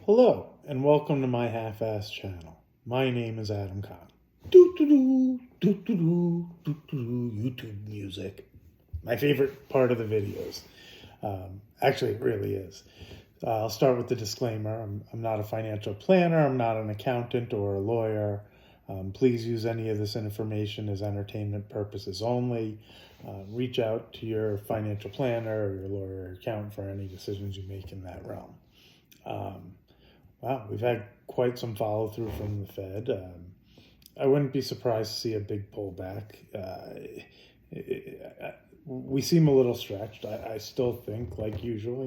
Hello, and welcome to my half-assed channel. My name is Adam Khan. Doo-doo-doo, doo-doo-doo, doo-doo-doo, YouTube music. My favorite part of the videos. Actually, it really is. I'll start with the disclaimer. I'm not a financial planner. I'm not an accountant or a lawyer. Please use any of this information as entertainment purposes only. Reach out to your financial planner or your lawyer or accountant for any decisions you make in that realm. Wow, we've had quite some follow through from the Fed. I wouldn't be surprised to see a big pullback. We seem a little stretched. I still think, like usual,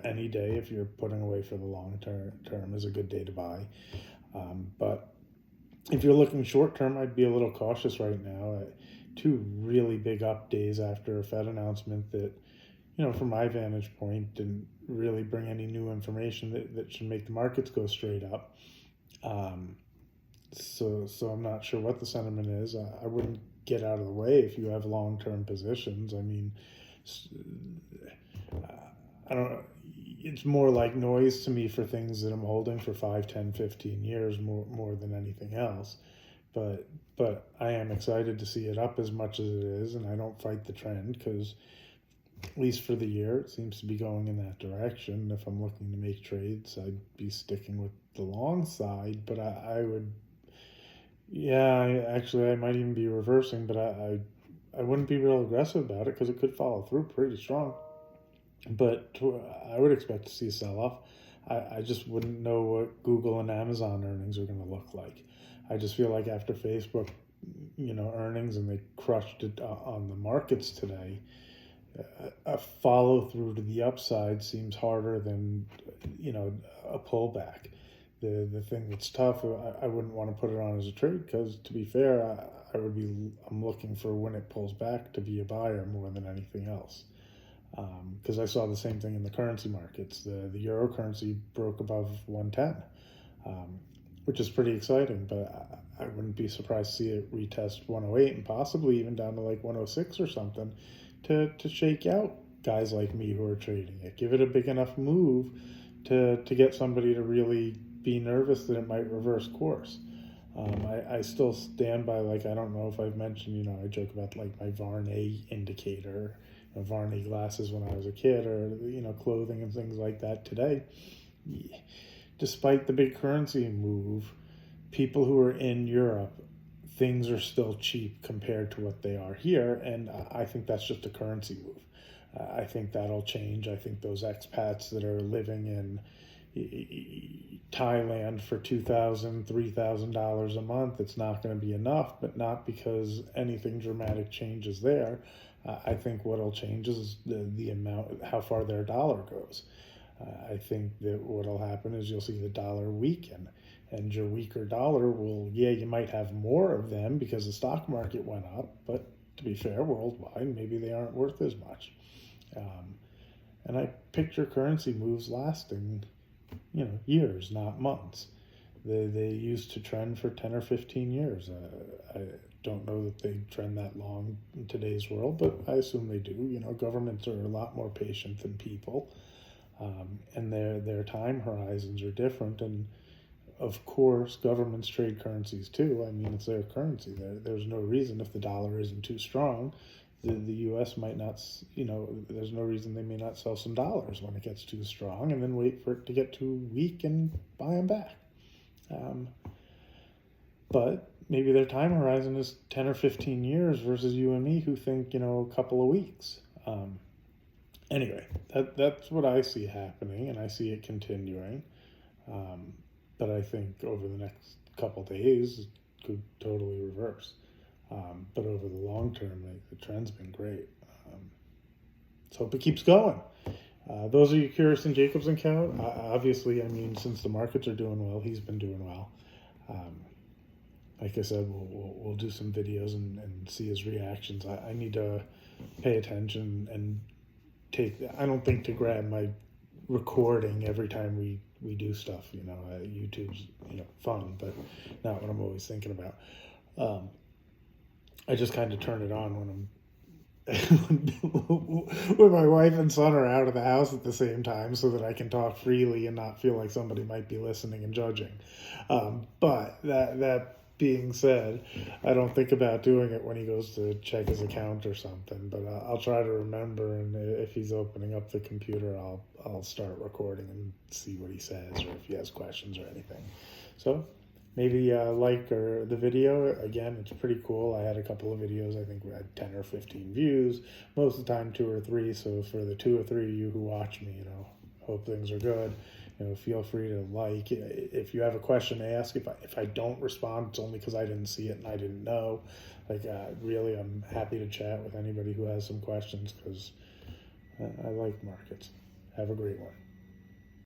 any day if you're putting away for the long term is a good day to buy. But if you're looking short term, I'd be a little cautious right now. Two really big up days after a Fed announcement that, from my vantage point, didn't really bring any new information that should make the markets go straight up. So I'm not sure what the sentiment is. I wouldn't get out of the way if you have long-term positions. I mean, I don't know. It's more like noise to me for things that I'm holding for 5, 10, 15 years more than anything else. But I am excited to see it up as much as it is, and I don't fight the trend because, at least for the year, it seems to be going in that direction. If I'm looking to make trades, I'd be sticking with the long side, but I would, I might even be reversing, but I wouldn't be real aggressive about it because it could follow through pretty strong. But I would expect to see a sell-off. I just wouldn't know what Google and Amazon earnings are going to look like. I just feel like after Facebook, earnings, and they crushed it on the markets today, a follow through to the upside seems harder than a pullback. The thing that's tough, I wouldn't want to put it on as a trade because, to be fair, I'm looking for when it pulls back to be a buyer more than anything else. Because I saw the same thing in the currency markets. The euro currency broke above 110, which is pretty exciting, but I wouldn't be surprised to see it retest 108 and possibly even down to like 106 or something to shake out guys like me who are trading it. Give it a big enough move to get somebody to really be nervous that it might reverse course. I still stand by, I don't know if I've mentioned, I joke about my Varney indicator, Varney glasses when I was a kid, or, clothing and things like that today. Despite the big currency move, people who are in Europe, things are still cheap compared to what they are here, and I think that's just a currency move. I think that'll change. I think those expats that are living in Thailand for $2,000, $3,000 a month, it's not going to be enough, but not because anything dramatic changes there. I think what'll change is the amount, how far their dollar goes. I think that what'll happen is you'll see the dollar weaken, and your weaker dollar will, you might have more of them because the stock market went up, but to be fair, worldwide, maybe they aren't worth as much. And I picture currency moves lasting, years, not months. They used to trend for 10 or 15 years. I don't know that they trend that long in today's world, but I assume they do. Governments are a lot more patient than people, and their time horizons are different. And of course, governments trade currencies too. I mean, it's their currency. There's no reason, if the dollar isn't too strong, the U.S. might not, there's no reason they may not sell some dollars when it gets too strong and then wait for it to get too weak and buy them back. But maybe their time horizon is 10 or 15 years versus you and me who think, a couple of weeks. Anyway, that's what I see happening, and I see it continuing. But I think over the next couple days, it could totally reverse. But over the long term, the trend's been great. Let's hope it keeps going. Those of you curious in Jacobs and Cow, obviously, since the markets are doing well, he's been doing well. Like I said, we'll do some videos and see his reactions. I need to pay attention and I don't think to grab my recording every time we do stuff. YouTube's, fun, but not what I'm always thinking about. I just kind of turn it on when I'm when my wife and son are out of the house at the same time, so that I can talk freely and not feel like somebody might be listening and judging. But that being said, I don't think about doing it when he goes to check his account or something. But I'll try to remember, and if he's opening up the computer, I'll start recording and see what he says, or if he has questions or anything. So maybe like or the video. Again, it's pretty cool. I had a couple of videos. I think we had 10 or 15 views. Most of the time, 2 or 3. So for the 2 or 3 of you who watch me, hope things are good. Feel free to like. If you have a question to ask, if I don't respond, it's only because I didn't see it and I didn't know. Really, I'm happy to chat with anybody who has some questions, because I like markets. Have a great one.